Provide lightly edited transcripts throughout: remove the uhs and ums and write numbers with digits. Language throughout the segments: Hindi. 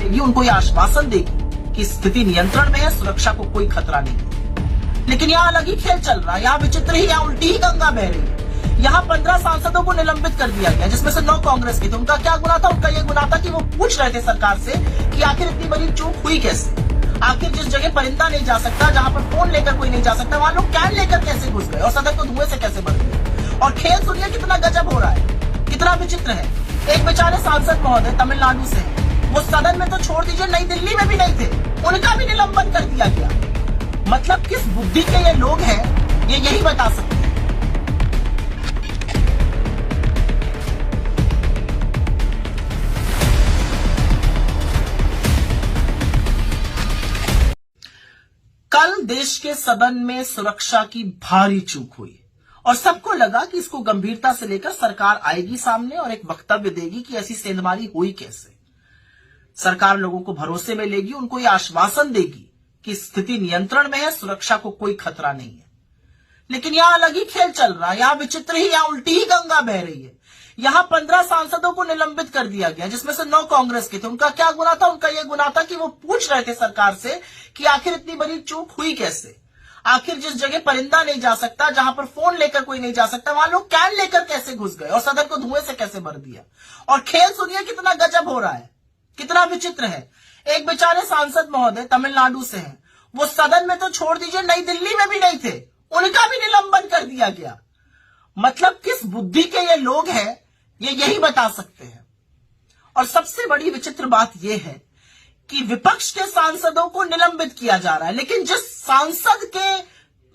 लेगी उनको ये आश्वासन देगी कि स्थिति नियंत्रण में है, सुरक्षा को कोई खतरा नहीं है। लेकिन यहाँ अलग ही खेल चल रहा है, यहाँ विचित्र ही, यहाँ उल्टी ही गंगा बह रही है। यहाँ 15 सांसदों को निलंबित कर दिया गया, जिसमें से 9 कांग्रेस के थे। उनका क्या गुनाह था? उनका ये गुनाह था कि वो पूछ रहे थे सरकार से कि आखिर इतनी बड़ी चूक हुई कैसे। आखिर जिस जगह परिंदा नहीं जा सकता, जहां पर फोन लेकर कोई नहीं जा सकता, वहां लोग कैन लेकर कैसे घुस गए और सदन को धुएं से कैसे भर दिया। और खेल सुनिए कितना गजब हो रहा है, कितना विचित्र है। एक बेचारे सांसद महोदय तमिलनाडु से, वो सदन में तो छोड़ दीजिए, नई दिल्ली में भी नहीं थे, उनका भी निलंबन कर दिया गया। मतलब किस बुद्धि के ये लोग हैं, ये यही बता सकते हैं। कल देश के सदन में सुरक्षा की भारी चूक हुई और सबको लगा कि इसको गंभीरता से लेकर सरकार आएगी सामने और एक वक्तव्य देगी कि ऐसी सेंधमारी हुई कैसे। सरकार लोगों को भरोसे में लेगी, उनको यह आश्वासन देगी कि स्थिति नियंत्रण में है, सुरक्षा को कोई खतरा नहीं है। लेकिन यहां अलग ही खेल चल रहा है, यहां विचित्र ही, यहां उल्टी ही गंगा बह रही है। यहां 15 सांसदों को निलंबित कर दिया गया, जिसमें से 9 कांग्रेस के थे। उनका क्या गुनाह था? उनका यह गुनाह था कि वो पूछ रहे थे सरकार से कि आखिर इतनी बड़ी चूक हुई कैसे। आखिर जिस जगह परिंदा नहीं जा सकता, जहां पर फोन लेकर कोई नहीं जा सकता, वहां लोग कैन लेकर कैसे घुस गए और सदन को धुएं से कैसे भर दिया। और खेल सुनिए कितना गजब हो रहा है, कितना विचित्र है। एक बेचारे सांसद महोदय तमिलनाडु से हैं, वो सदन में तो छोड़ दीजिए, नई दिल्ली में भी नहीं थे, उनका भी निलंबन कर दिया गया। मतलब किस बुद्धि के ये लोग हैं, ये यही बता सकते हैं। और सबसे बड़ी विचित्र बात यह है कि विपक्ष के सांसदों को निलंबित किया जा रहा है, लेकिन जिस सांसद के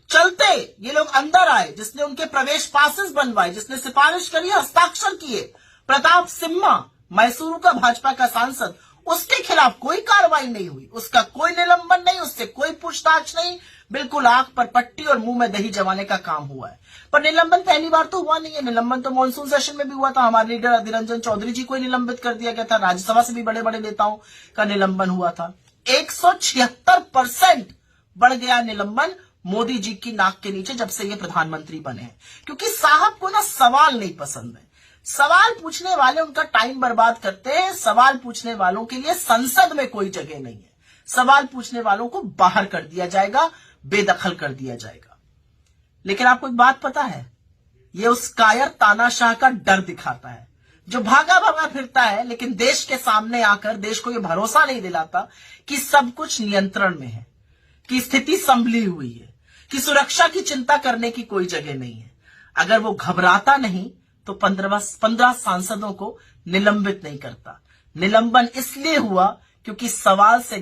चलते ये लोग अंदर आए, जिसने उनके प्रवेश पासेस बनवाए, जिसने सिफारिश करी, हस्ताक्षर किए, प्रताप सिम्हा, मैसूरू का भाजपा का सांसद, उसके खिलाफ कोई कार्रवाई नहीं हुई, उसका कोई निलंबन नहीं, उससे कोई पूछताछ नहीं। बिल्कुल आंख पर पट्टी और मुंह में दही जमाने का काम हुआ है। पर निलंबन पहली बार तो हुआ नहीं है, निलंबन तो मॉनसून सेशन में भी हुआ था। हमारे लीडर अधीर रंजन चौधरी जी को निलंबित कर दिया गया था, राज्यसभा से भी बड़े बड़े नेताओं का निलंबन हुआ था। 176% बढ़ गया निलंबन मोदी जी की नाक के नीचे जब से ये प्रधानमंत्री बने हैं, क्योंकि साहब को ना सवाल नहीं पसंद है। सवाल पूछने वाले उनका टाइम बर्बाद करते हैं। सवाल पूछने वालों के लिए संसद में कोई जगह नहीं है। सवाल पूछने वालों को बाहर कर दिया जाएगा, बेदखल कर दिया जाएगा। लेकिन आपको एक बात पता है, ये उस कायर तानाशाह का डर दिखाता है जो भागा भागा फिरता है, लेकिन देश के सामने आकर देश को ये भरोसा नहीं दिलाता कि सब कुछ नियंत्रण में है, कि स्थिति संभली हुई है, कि सुरक्षा की चिंता करने की कोई जगह नहीं है। अगर वो घबराता नहीं तो 15 सांसदों को निलंबित नहीं करता। निलंबन इसलिए हुआ क्योंकि सवाल से